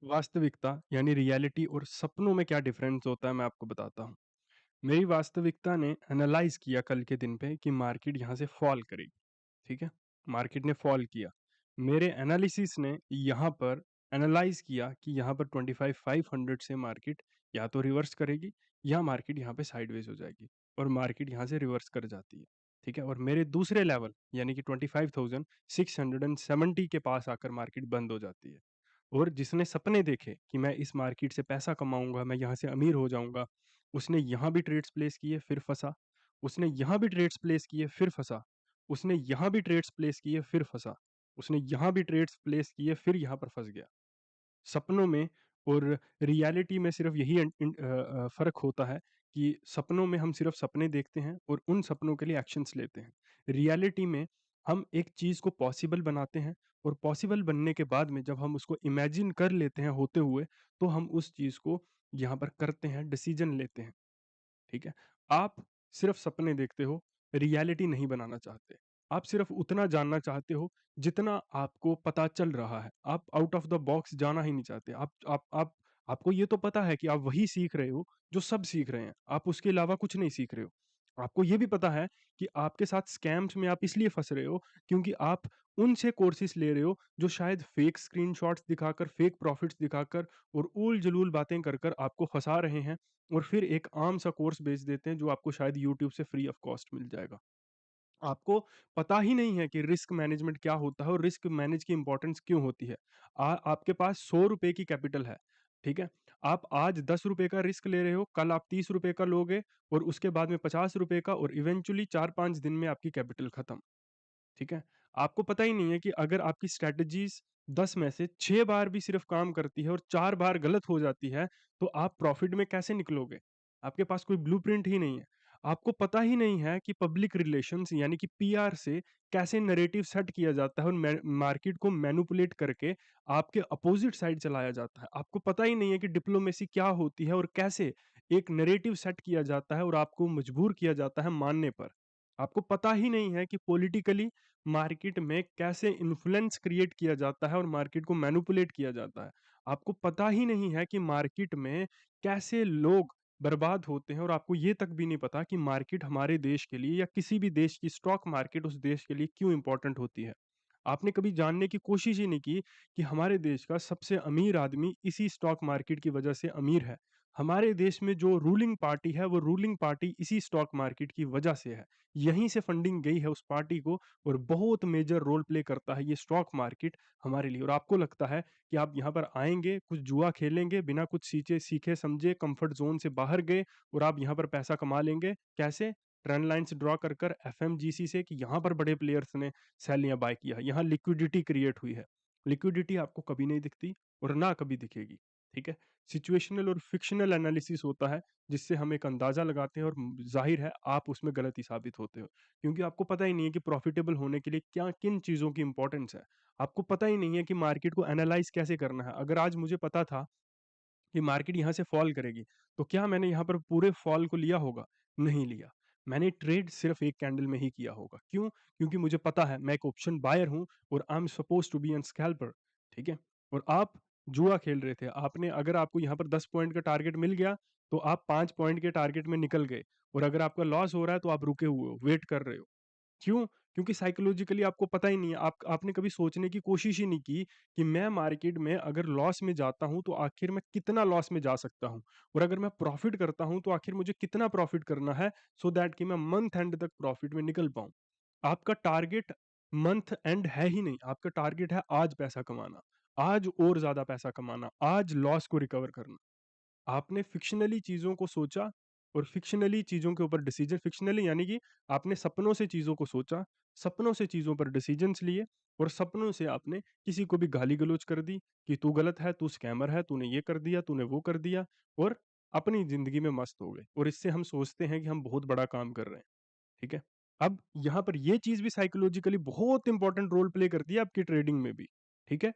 वास्तविकता यानी रियलिटी और सपनों में क्या डिफरेंस होता है मैं आपको बताता हूँ। मेरी वास्तविकता ने एनालाइज किया कल के दिन पे कि मार्केट यहाँ से फॉल करेगी, ठीक है? मार्केट ने फॉल किया। मेरे एनालिसिस ने यहाँ पर एनालाइज किया कि यहाँ पर 25,500 से मार्केट या तो रिवर्स करेगी या मार्केट यहाँ पे साइडवेज हो जाएगी और मार्केट यहाँ से रिवर्स कर जाती है, ठीक है? और मेरे दूसरे लेवल यानी कि 25,670 के पास आकर मार्केट बंद हो जाती है। और जिसने सपने देखे कि मैं इस मार्केट से पैसा कमाऊँगा, मैं यहाँ से अमीर हो जाऊँगा, उसने यहाँ भी ट्रेड्स प्लेस किए फिर फँसा, उसने यहाँ भी ट्रेड्स प्लेस किए फिर फँसा, उसने यहाँ भी ट्रेड्स प्लेस किए फिर फँसा, उसने यहाँ भी ट्रेड्स प्लेस किए फिर यहाँ पर फँस गया। सपनों में और रियलिटी में सिर्फ़ यही फ़र्क होता है कि सपनों में हम सिर्फ़ सपने देखते हैं और उन सपनों के लिए एक्शन्स लेते हैं। रियलिटी में हम एक चीज़ को पॉसिबल बनाते हैं और पॉसिबल बनने के बाद में जब हम उसको इमेजिन कर लेते हैं होते हुए, तो हम उस चीज़ को यहाँ पर करते हैं, डिसीज़न लेते हैं। ठीक है? आप सिर्फ़ सपने देखते हो, रियलिटी नहीं बनाना चाहते। आप सिर्फ़ उतना जानना चाहते हो, जितना आपको पता चल रहा है। आप आउट ऑफ़ द बॉक्स जाना ही नहीं चाहते। आप आपको ये तो पता है कि आप वही सीख रहे हो, जो सब सीख रहे हैं। आप उसके अलावा कुछ नहीं सीख रहे हो। आपको ये भी पता है कि आपके साथ स्कैम्स में आप इसलिए फँस रहे हो, क्योंकि आप उनसे कोर्सेज़ ले रहे हो, जो शायद फ़ेक स्क्रीनशॉट्स दिखाकर, फ़ेक प्रॉफ़िट्स दिखाकर और ऊल-जलूल बातें कर कर आपको फँसा रहे हैं। और फिर एक आम सा कोर्स बेच देते हैं जो आपको शायद यूट्यूब से फ्री ऑफ कॉस्ट मिल जाएगा। आपको पता ही नहीं है कि रिस्क मैनेजमेंट क्या होता है और रिस्क मैनेज की इम्पोर्टेंस क्यों होती है। आपके पास ₹100 की कैपिटल है, ठीक है? आप आज ₹10 का रिस्क ले रहे हो, कल आप ₹30 का लोगे और उसके बाद में ₹50 का और इवेंचुअली 4-5 दिन में आपकी कैपिटल खत्म। ठीक है? आपको पता ही नहीं है कि अगर आपकी स्ट्रैटेजीज़ 10 में से 6 बार भी सिर्फ़ काम करती है और 4 बार गलत हो जाती है, तो आप प्रॉफ़िट में कैसे निकलोगे? आपके पास कोई ब्लूप्रिंट ही नहीं है। आपको पता ही नहीं है कि पब्लिक रिलेशंस यानी कि पीआर से कैसे नैरेटिव सेट किया जाता है और मार्केट को मैनिपुलेट करके आपके अपोज़िट साइड चलाया जाता है। आपको पता ही नहीं है कि डिप्लोमेसी क्या होती है और कैसे एक नैरेटिव सेट किया जाता है और आपको मजबूर किया जाता है मानने पर। आपको पता ही नहीं है कि पॉलिटिकली मार्केट में कैसे इन्फ्लुएंस क्रिएट किया जाता है और मार्केट को मैनिपुलेट किया जाता है। आपको पता ही नहीं है कि मार्केट में कैसे लोग बर्बाद होते हैं और आपको ये तक भी नहीं पता कि मार्केट हमारे देश के लिए या किसी भी देश की स्टॉक मार्केट उस देश के लिए क्यों इम्पोर्टेंट होती है। आपने कभी जानने की कोशिश ही नहीं की कि हमारे देश का सबसे अमीर आदमी इसी स्टॉक मार्केट की वजह से अमीर है। हमारे देश में जो रूलिंग पार्टी है, वो रूलिंग पार्टी इसी स्टॉक मार्केट की वजह से है। यहीं से फंडिंग गई है उस पार्टी को और बहुत मेजर रोल प्ले करता है ये स्टॉक मार्केट हमारे लिए। और आपको लगता है कि आप यहाँ पर आएँगे, कुछ जुआ खेलेंगे, बिना कुछ सींचे सीखे-समझे कम्फर्ट ज़ोन से बाहर गए और आप यहाँ पर पैसा कमा लेंगे। कैसे? ट्रेंड लाइन्स ड्रॉ कर कर एफएमजीसी से कि यहाँ पर बड़े प्लेयर्स ने सेल या बाय किया है। यहाँ लिक्विडिटी क्रिएट हुई है। लिक्विडिटी आपको कभी नहीं दिखती और ना कभी दिखेगी, ठीक है? सिचुएशनल और फ़िक्शनल एनालिसिस होता है, जिससे हम एक अंदाज़ा लगाते हैं और ज़ाहिर है आप उसमें गलत ही साबित होते हो। क्योंकि आपको पता ही नहीं है कि प्रॉफ़िटेबल होने के लिए क्या किन चीज़ों की इम्पोर्टेंस है। आपको पता ही नहीं है कि मार्केट को एनालाइज़ कैसे करना है। अगर आज मुझे पता था कि मार्केट यहाँ से फ़ॉल करेगी, तो क्या मैंने यहाँ पर पूरे फ़ॉल को लिया होगा? नहीं लिया। मैंने ट्रेड सिर्फ़ 1 कैंडल में ही किया होगा। क्यों? क्योंकि मुझे पता है मैं एक ऑप्शन बायर हूँ और I am supposed to be an scalper, ठीक है? और आप जुआ खेल रहे थे। आपने अगर आपको यहाँ पर 10 पॉइंट का टारगेट मिल गया, तो आप 5 पॉइंट के टारगेट में निकल गए और अगर आपका लॉस हो रहा है, तो आप रुके हुए हो, वेट कर रहे हो। क्यों? क्योंकि साइकोलॉजिकली आपको पता ही नहीं है, आपने कभी सोचने की कोशिश ही नहीं की कि मैं मार्केट में अगर लॉस में जाता हूँ, तो आखिर मैं कितना लॉस में जा सकता हूँ? और अगर मैं प्रॉफ़िट करता हूँ, तो आखिर मुझे कितना प्रॉफ़िट करना है सो दैट कि मैं मंथ एंड तक प्रॉफ़िट में निकल पाऊँ? आपका टारगेट मंथ एंड है ही नहीं, आपका टारगेट है आज पैसा कमाना, आज और ज़्यादा पैसा कमाना, आज लॉस को रिकवर करना। आपने फ़िक्शनली चीज़ों को सोचा और फ़िक्शनली चीज़ों के ऊपर डिसीज़न फ़िक्शनली यानी कि आपने सपनों से चीज़ों को सोचा, सपनों से चीज़ों पर डिसीज़न्स लिए और सपनों से आपने किसी को भी गाली-गलौच कर दी कि तू गलत है, तू स्कैमर है, तूने ये कर दिया, तूने वो कर दिया और अपनी ज़िंदगी में मस्त हो गए और इससे हम सोचते हैं कि हम बहुत बड़ा काम कर रहे हैं, ठीक है? अब यहाँ पर ये चीज़ भी साइकोलॉजिकली बहुत इम्पोर्टेंट रोल प्ले करती है आपकी ट्रेडिंग में भी, ठीक है?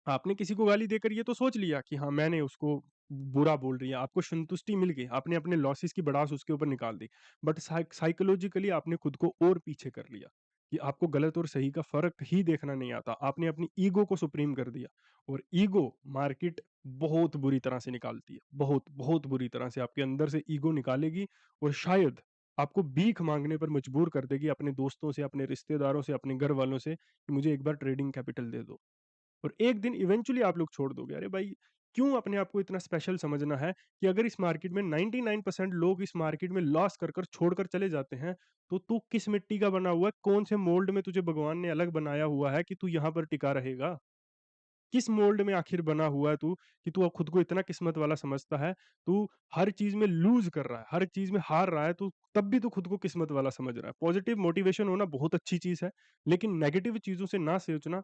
आपने किसी को गाली देकर ये तो सोच लिया कि हाँ, मैंने उसको बुरा बोल रही है, आपको संतुष्टि मिल गई, आपने अपने लॉसेस की भड़ास उसके ऊपर निकाल दी। बट साइकोलॉजिकली आपने खुद को और पीछे कर लिया। कि आपको गलत और सही का फ़र्क ही देखना नहीं आता। आपने अपनी ईगो को सुप्रीम कर दिया और ईगो मार्केट बहुत बुरी तरह से निकालती है। बहुत, बहुत बुरी तरह से आपके अंदर से ईगो निकालेगी और शायद आपको भीख माँगने पर मजबूर कर देगी अपने दोस्तों से, अपने रिश्तेदारों से, अपने घर वालों से कि मुझे एक बार ट्रेडिंग कैपिटल दे दो। और एक दिन इवेंचुअली आप लोग छोड़ दोगे। अरे भाई, क्यों अपने आप को इतना स्पेशल समझना है कि अगर इस मार्केट में 99% लोग इस मार्केट में लॉस कर कर छोड़कर चले जाते हैं, तो तू किस मिट्टी का बना हुआ है? कौन से मोल्ड में तुझे भगवान ने अलग बनाया हुआ है कि तू यहाँ पर टिका रहेगा? किस मोल्ड में आखिर बना हुआ है तू कि तू अब खुद को इतना किस्मत वाला समझता है? तू हर चीज़ में लूज़ कर रहा है, हर चीज़ में हार रहा है, तू तब भी तू खुद को किस्मत वाला समझ रहा है। पॉजिटिव मोटिवेशन होना बहुत अच्छी चीज़ है, लेकिन नेगेटिव चीज़ों से ना सोचना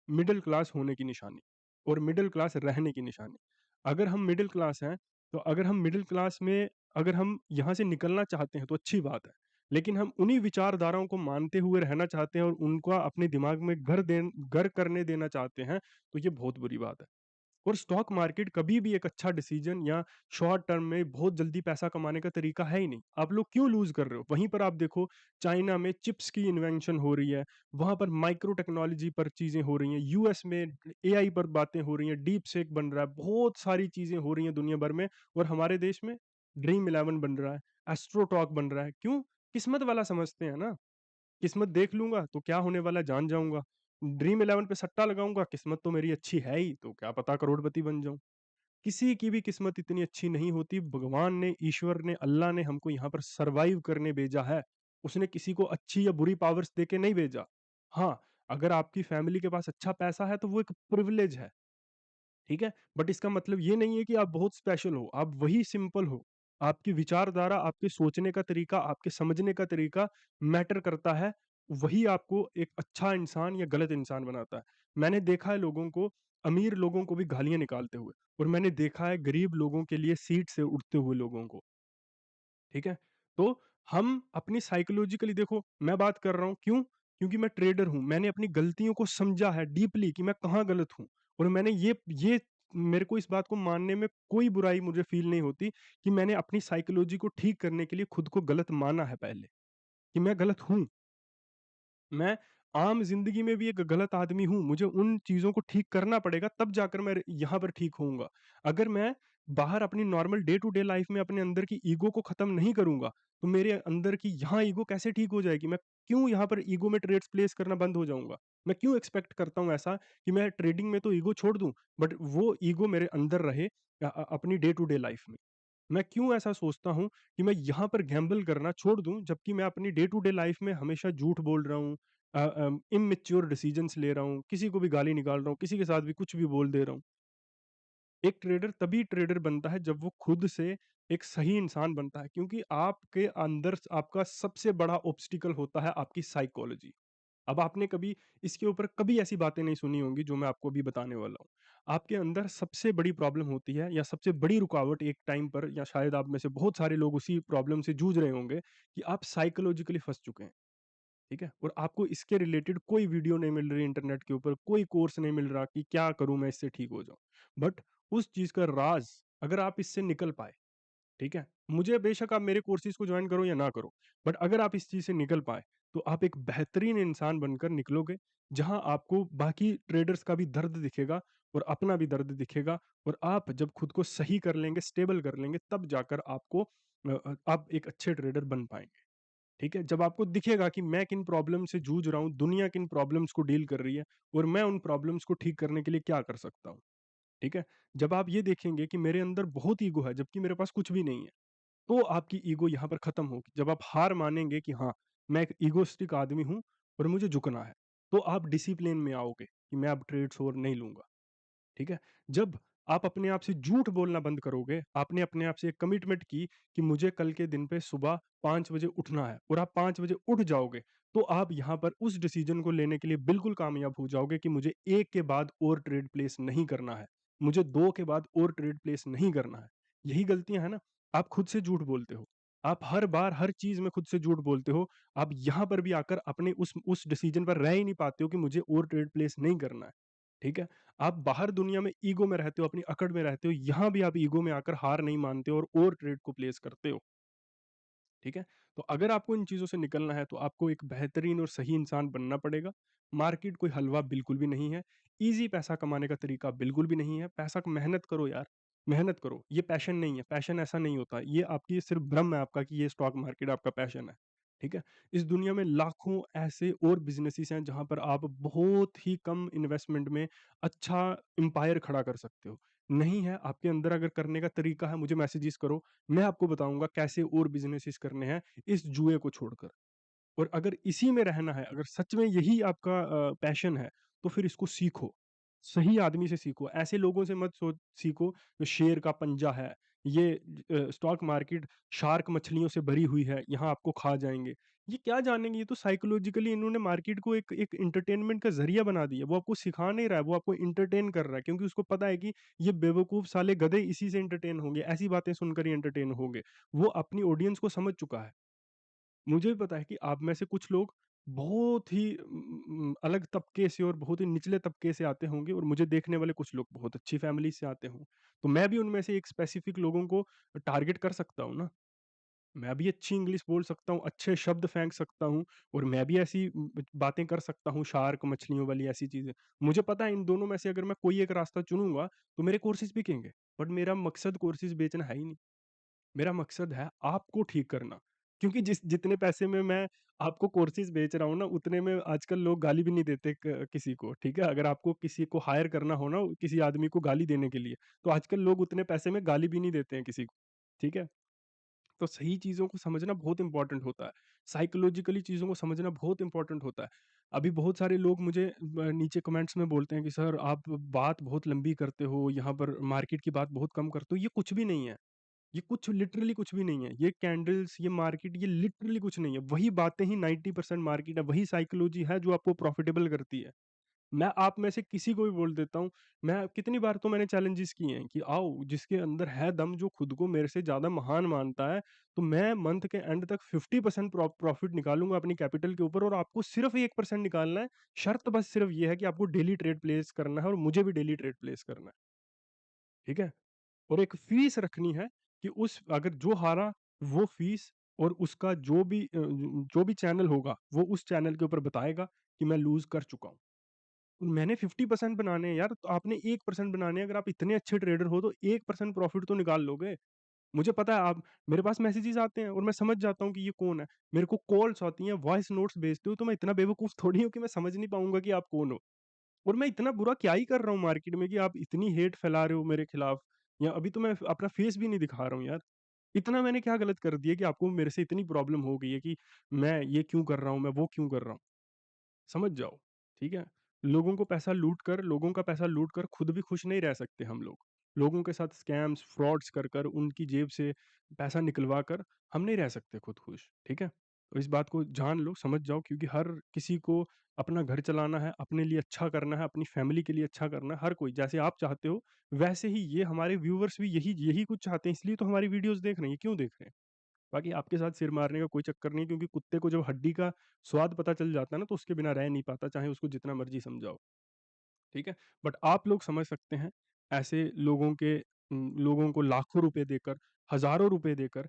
मिडल क्लास होने की निशानी और मिडल क्लास रहने की निशानी। अगर हम मिडल क्लास हैं, तो अगर हम मिडल क्लास में अगर हम यहाँ से निकलना चाहते हैं तो अच्छी बात है। लेकिन हम उन्हीं विचारधाराओं को मानते हुए रहना चाहते हैं और उनका अपने दिमाग में घर करने देना चाहते हैं, तो ये बहुत बुरी बात है। और स्टॉक मार्केट कभी भी एक अच्छा डिसीजन या शॉर्ट टर्म में बहुत जल्दी पैसा कमाने का तरीका है ही नहीं। आप लोग क्यों लूज़ कर रहे हो? वहीं पर आप देखो, चाइना में चिप्स की इन्वेंशन हो रही है, वहाँ पर माइक्रो टेक्नोलॉजी पर चीज़ें हो रही हैं, यूएस में एआई पर बातें हो रही हैं, डीप सीक बन रहा है, बहुत सारी चीज़ें हो रही हैं दुनिया भर में और हमारे देश में ड्रीम 11 बन रहा है, एस्ट्रोटॉक बन रहा है। क्यों? किस्मत वाला समझते हैं ना। किस्मत देख लूँगा तो क्या होने वाला है जान जाऊँगा। ड्रीम 11 पे सट्टा लगाऊँगा, किस्मत तो मेरी अच्छी है ही, तो क्या पता करोड़पति बन जाऊँ। किसी की भी किस्मत इतनी अच्छी नहीं होती। भगवान ने, ईश्वर ने, अल्लाह ने हमको यहाँ पर सर्वाइव करने भेजा है। उसने किसी को अच्छी या बुरी पावर्स देके नहीं भेजा। हाँ, अगर आपकी फैमिली के पास अच्छा पैसा है तो वो एक प्रिविलेज है। ठीक है? बट इसका मतलब ये नहीं है कि आप बहुत स्पेशल हो, आप वही सिंपल हो। आपकी विचारधारा, आपके सोचने का तरीका, आपके समझने का तरीका मैटर करता है, वही आपको एक अच्छा इंसान या गलत इंसान बनाता है। मैंने देखा है लोगों को, अमीर लोगों को भी गालियाँ निकालते हुए और मैंने देखा है गरीब लोगों के लिए सीट से उठते हुए लोगों को। ठीक है? तो हम अपनी साइकोलॉजिकली देखो, मैं बात कर रहा हूँ क्यों? क्योंकि मैं ट्रेडर हूँ। मैंने अपनी गलतियों को समझा है डीपली कि मैं कहाँ गलत हूँ और मैंने ये मेरे को इस बात को मानने में कोई बुराई मुझे फ़ील नहीं होती कि मैंने अपनी साइकोलॉजी को ठीक करने के लिए खुद को गलत माना है पहले, कि मैं गलत हूँ। मैं आम ज़िंदगी में भी एक गलत आदमी हूँ, मुझे उन चीज़ों को ठीक करना पड़ेगा तब जाकर मैं यहाँ पर ठीक होऊँगा। अगर मैं बाहर अपनी normal day to day life में अपने अंदर की ईगो को ख़त्म नहीं करूँगा, तो मेरे अंदर की यहाँ ईगो कैसे ठीक हो जाएगी? मैं क्यों यहाँ पर ईगो में ट्रेड्स प्लेस करना बंद हो जाऊँगा? मैं क्यों एक्सपेक्ट करता हूँ ऐसा कि मैं ट्रेडिंग में तो ईगो छोड़ दूँ, बट वो ईगो मेरे अंदर रहे अपनी डे टू डे लाइफ़ में। मैं क्यों ऐसा सोचता हूँ कि मैं यहाँ पर गैम्बल करना छोड़ दूँ, जबकि मैं अपनी डे टू डे लाइफ़ में हमेशा झूठ बोल रहा हूँ, इमैच्योर डिसीजंस ले रहा हूँ, किसी को भी गाली निकाल रहा हूँ, किसी के साथ भी कुछ भी बोल दे रहा हूँ। एक ट्रेडर तभी ट्रेडर बनता है जब वो खुद से एक सही इंसान बनता है, क्योंकि आपके अंदर आपका सबसे बड़ा ऑब्स्टिकल होता है आपकी साइकोलॉजी। अब आपने कभी इसके ऊपर कभी ऐसी बातें नहीं सुनी होंगी जो मैं आपको अभी बताने वाला हूँ। आपके अंदर सबसे बड़ी प्रॉब्लम होती है या सबसे बड़ी रुकावट एक टाइम पर, या शायद आप में से बहुत सारे लोग उसी प्रॉब्लम से जूझ रहे होंगे कि आप साइकोलॉजिकली फँस चुके हैं। ठीक है? और आपको इसके रिलेटेड कोई वीडियो नहीं मिल रही इंटरनेट के ऊपर, कोई कोर्स नहीं मिल रहा कि क्या करूँ मैं इससे ठीक हो जाऊँ। बट उस चीज़ का राज़, अगर आप इससे निकल पाए, ठीक है? मुझे बेशक आप मेरे कोर्सेज़ को जॉइन करो या ना करो, बट अगर आप इस चीज़ से निकल पाए, तो आप एक बेहतरीन इंसान बनकर निकलोगे, जहाँ आपको बाकी ट्रेडर्स का भी दर्द दिखेगा और अपना भी दर्द दिखेगा और आप जब खुद को सही कर लेंगे, स्टेबल कर लेंगे, तब जाकर आपको आप एक अच्छे ट्रेडर बन पाएँगे। ठीक है? जब आपको दिखेगा कि मैं किन प्रॉब्लम से जूझ रहा हूँ, दुनिया किन प्रॉब्लम्स को डील कर रही है और मैं उन प्रॉब्लम्स को ठीक करने के लिए क्या कर सकता हूँ, ठीक है? जब आप ये देखेंगे कि मेरे अंदर बहुत ईगो है, जबकि मेरे पास कुछ भी नहीं है, तो आपकी ईगो यहाँ पर खत्म होगी। जब आप हार मानेंगे कि हाँ, मैं एक ईगोइस्टिक आदमी हूँ और मुझे झुकना है, तो आप डिसिप्लिन में आओगे कि मैं अब ट्रेड्स और नहीं लूँगा। ठीक है? जब आप अपने आप से झूठ बोलना बंद करोगे, आपने अपने आप से एक कमिटमेंट की कि मुझे कल के दिन पे सुबह 5 बजे उठना है और आप 5 बजे उठ जाओगे, तो आप यहाँ पर उस डिसीज़न को लेने के लिए बिल्कुल कामयाब हो जाओगे कि मुझे 1 के बाद और ट्रेड प्लेस नहीं करना है, मुझे 2 के बाद और ट्रेड प्लेस नहीं करना है। यही गलतियाँ हैं ना, आप खुद से झूठ बोलते हो। आप हर बार हर चीज़ में खुद से झूठ बोलते हो। आप यहाँ पर भी आकर अपने उस डिसीज़न पर रह ही नहीं पाते हो कि मुझे और ट्रेड प्लेस नहीं करना है। ठीक है? आप बाहर दुनिया में ईगो में रहते हो, अपनी अकड़ में रहते हो, यहाँ भी आप ईगो में आकर हार नहीं मानते हो और ट्रेड को प्लेस करते हो, ठीक है? तो अगर आपको इन चीज़ों से निकलना है तो आपको एक बेहतरीन और सही इंसान बनना पड़ेगा। मार्केट कोई हलवा बिल्कुल भी नहीं है। ईज़ी पैसा कमाने का तरीका बिल्कुल भी नहीं है। पैसा को मेहनत करो यार, मेहनत करो। ये पैशन नहीं है, पैशन ऐसा नहीं होता। ये आपकी सिर्फ़ भ्रम है आपका कि ये स्टॉक मार्केट आपका पैशन है, ठीक है? इस दुनिया में लाखों ऐसे और बिज़नेसेस हैं जहाँ पर आप बहुत ही कम इन्वेस्टमेंट में अच्छा एम्पायर खड़ा कर सकते हो। नहीं है, आपके अंदर अगर करने का तरीका है, मुझे मैसेजेस करो, मैं आपको बताऊँगा कैसे और बिज़नेसेस करने हैं इस जुए को छोड़कर। और अगर इसी में रहना है, अगर सच में यही आपका पैशन है, तो फिर इसको सीखो। सही आदमी से सीखो, ऐसे लोगों से मत सीखो जो शेर का पंजा है, ये स्टॉक मार्केट शार्क मछलियों से भरी हुई है, यहाँ आपको खा जाएँगे। ये क्या जानेंगे, ये तो साइकोलॉजिकली इन्होंने मार्केट को एक एक एंटरटेनमेंट का ज़रिया बना दिया। वो आपको सिखा नहीं रहा है, वो आपको एंटरटेन कर रहा है क्योंकि उसको पता है कि ये बेवकूफ़ साले गधे इसी से एंटरटेन होंगे, ऐसी बातें सुनकर ही एंटरटेन होंगे। वो अपनी ऑडियंस को समझ चुका है। मुझे भी पता है कि आप में से कुछ लोग बहुत ही अलग तबके से और बहुत ही निचले तबके से आते होंगे और मुझे देखने वाले कुछ लोग बहुत अच्छी फैमिली से आते हों। तो मैं भी उनमें से एक स्पेसिफिक लोगों को टारगेट कर सकता हूँ ना। मैं भी अच्छी इंग्लिश बोल सकता हूँ, अच्छे शब्द फेंक सकता हूँ और मैं भी ऐसी बातें कर सकता हूँ शार्क मछलियों वाली ऐसी चीज़ें। मुझे पता है इन दोनों में से अगर मैं कोई एक रास्ता चुनूँगा तो मेरे कोर्सेज़ बिकेंगे। बट मेरा मकसद कोर्सेज़ बेचना है ही नहीं। मेरा मकसद है आपको ठीक करना। क्योंकि जितने पैसे में मैं आपको कोर्सेज़ बेच रहा हूँ ना, उतने में आजकल लोग गाली भी नहीं देते किसी को, ठीक है? अगर आपको किसी को हायर करना हो ना, किसी आदमी को गाली देने के लिए, तो आजकल लोग उतने पैसे में गाली भी नहीं देते हैं किसी को, ठीक है? तो सही चीज़ों को समझना बहुत इम्पोर्टेंट होता है। साइकोलॉजिकली चीज़ों को समझना बहुत इम्पोर्टेंट होता है। अभी बहुत सारे लोग मुझे नीचे कमेंट्स में बोलते हैं कि सर आप बात बहुत लंबी करते हो, यहाँ पर मार्केट की बात बहुत कम करते हो, ये कुछ भी नहीं है। ये कुछ लिटरली कुछ भी नहीं है। ये कैंडल्स, ये मार्केट, ये लिटरली कुछ नहीं है। वही बातें ही 90% मार्केट है, वही साइकोलॉजी है जो आपको प्रॉफिटेबल करती है। मैं आप में से किसी को भी बोल देता हूँ, मैं कितनी बार तो मैंने चैलेंजेस किए हैं कि आओ, जिसके अंदर है दम, जो खुद को मेरे से ज़्यादा महान मानता है, तो मैं मंथ के एंड तक 50% प्रॉफिट निकालूँगा अपनी कैपिटल के ऊपर और आपको सिर्फ़ 1% निकालना है। शर्त बस सिर्फ़ ये है कि आपको डेली ट्रेड प्लेस करना है और मुझे भी डेली ट्रेड प्लेस करना है। ठीक है? और एक फ़ीस रखनी है कि उस अगर जो हारा वो फ़ीस और उसका जो भी चैनल होगा, वो उस चैनल के ऊपर बताएगा कि मैं लूज़ कर चुका हूँ। मैंने 50% बनाने हैं यार, तो आपने 1% बनाने हैं। अगर आप इतने अच्छे ट्रेडर हो तो 1% प्रॉफ़िट तो निकाल लोगे। मुझे पता है आप मेरे पास मैसेजेस आते हैं और मैं समझ जाता हूँ कि ये कौन है। मेरे को कॉल्स आती हैं, वॉइस नोट्स भेजते हो, तो मैं इतना बेवकूफ़ थोड़ी हूँ कि मैं समझ नहीं पाऊँगा कि आप कौन हो। और मैं इतना बुरा क्या ही कर रहा हूँ मार्केट में कि आप इतनी हेट फैला रहे हो मेरे खिलाफ, या अभी तो मैं अपना फेस भी नहीं दिखा रहा हूँ यार। इतना मैंने क्या गलत कर दिया कि आपको मेरे से इतनी प्रॉब्लम हो गई है कि मैं ये क्यों कर रहा हूँ, मैं वो क्यों कर रहा हूँ? समझ जाओ, ठीक है? लोगों का पैसा लूट कर खुद भी खुश नहीं रह सकते हम लोग। लोगों के साथ स्कैम्स, फ्रॉड्स कर कर, उनकी जेब से पैसा निकलवा कर हम नहीं रह सकते खुद खुश, ठीक है? तो इस बात को जान लो, समझ जाओ, क्योंकि हर किसी को अपना घर चलाना है, अपने लिए अच्छा करना है, अपनी फैमिली के लिए अच्छा करना है, हर कोई। जैसे आप चाहते हो, वैसे ही ये हमारे व्यूअर्स भी यही यही कुछ चाहते हैं, इसलिए तो हमारी वीडियोज़ देख रहे हैं, ये क्यों देख रहे हैं? बाकी आपके साथ सिर मारने का कोई चक्कर नहीं है, क्योंकि कुत्ते को जब हड्डी का स्वाद पता चल जाता है ना, तो उसके बिना रह नहीं पाता, चाहे उसको जितना मर्ज़ी समझाओ, ठीक है? बट आप लोग समझ सकते हैं, ऐसे लोगों को लाखों रुपए देकर, हज़ारों रुपए देकर,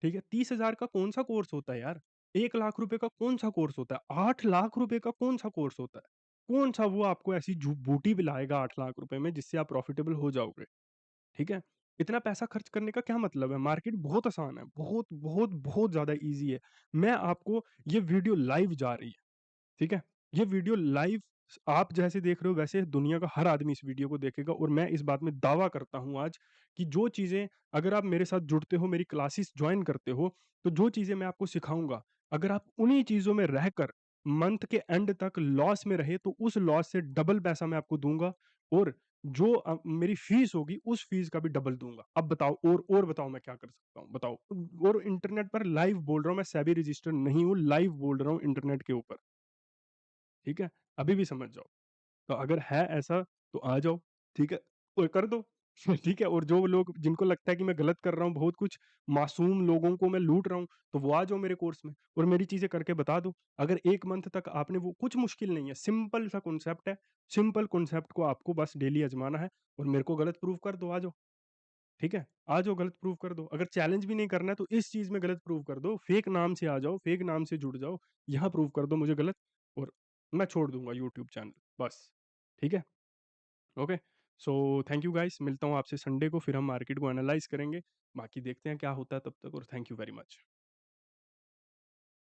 ठीक है? 30,000 का कौन-सा कोर्स होता है यार? 1 लाख रुपए का कौन-सा कोर्स होता है? 8 लाख रुपए का कौन-सा कोर्स होता है? कौन-सा वो आपको ऐसी बूटी पिलाएगा 8 लाख रुपए में जिससे आप प्रॉफिटेबल हो जाओगे? ठीक है? इतना पैसा खर्च करने का क्या मतलब है? मार्केट बहुत आसान है, बहुत, बहुत, बहुत ज़्यादा ईज़ी है। मैं आपको ये वीडियो लाइव जा रही है, ठीक है? ये वीडियो लाइव आप जैसे देख रहे हो वैसे दुनिया का हर आदमी इस वीडियो को देखेगा, और मैं इस बात में दावा करता हूँ आज कि जो चीज़ें, अगर आप मेरे साथ जुड़ते हो, मेरी क्लासेस जॉइन करते हो, तो जो चीज़ें मैं आपको सिखाऊँगा, अगर आप उन्हीं चीज़ों में रहकर मंथ के एंड तक लॉस में रहे, तो उस लॉस से डबल पैसा मैं आपको दूँगा, और जो मेरी फीस होगी उस फीस का भी डबल दूँगा। अब बताओ, और बताओ मैं क्या कर सकता हूँ? बताओ। और इंटरनेट पर लाइव बोल रहा हूँ, मैं सेबी रजिस्टर्ड नहीं हूँ, लाइव बोल रहा हूँ इंटरनेट के ऊपर। ठीक है? अभी भी समझ जाओ। तो अगर है ऐसा तो आ जाओ, ठीक है? और कर दो। ठीक है? और जो लोग जिनको लगता है कि मैं गलत कर रहा हूँ, बहुत कुछ मासूम लोगों को मैं लूट रहा हूँ, तो वो आ जाओ मेरे कोर्स में और मेरी चीज़ें करके बता दो। अगर 1 मंथ तक आपने, वो कुछ मुश्किल नहीं है, सिंपल सा कॉन्सेप्ट है। सिंपल कॉन्सेप्ट को आपको बस डेली आज़माना है और मेरे को गलत प्रूव कर दो, आ जाओ। ठीक है? आ जाओ गलत प्रूव कर दो। अगर चैलेंज भी नहीं करना है तो इस चीज़ में गलत प्रूव कर दो, फेक नाम से आ जाओ, फेक नाम से जुड़ जाओ, यहाँ प्रूव कर दो मुझे गलत और मैं छोड़ दूँगा यूट्यूब चैनल, बस। ठीक है? Okay? So thank you guys, मिलता हूँ आपसे संडे को, फिर हम मार्केट को एनालाइज़ करेंगे। बाकी देखते हैं क्या होता है तब तक और थैंक यू वेरी मच।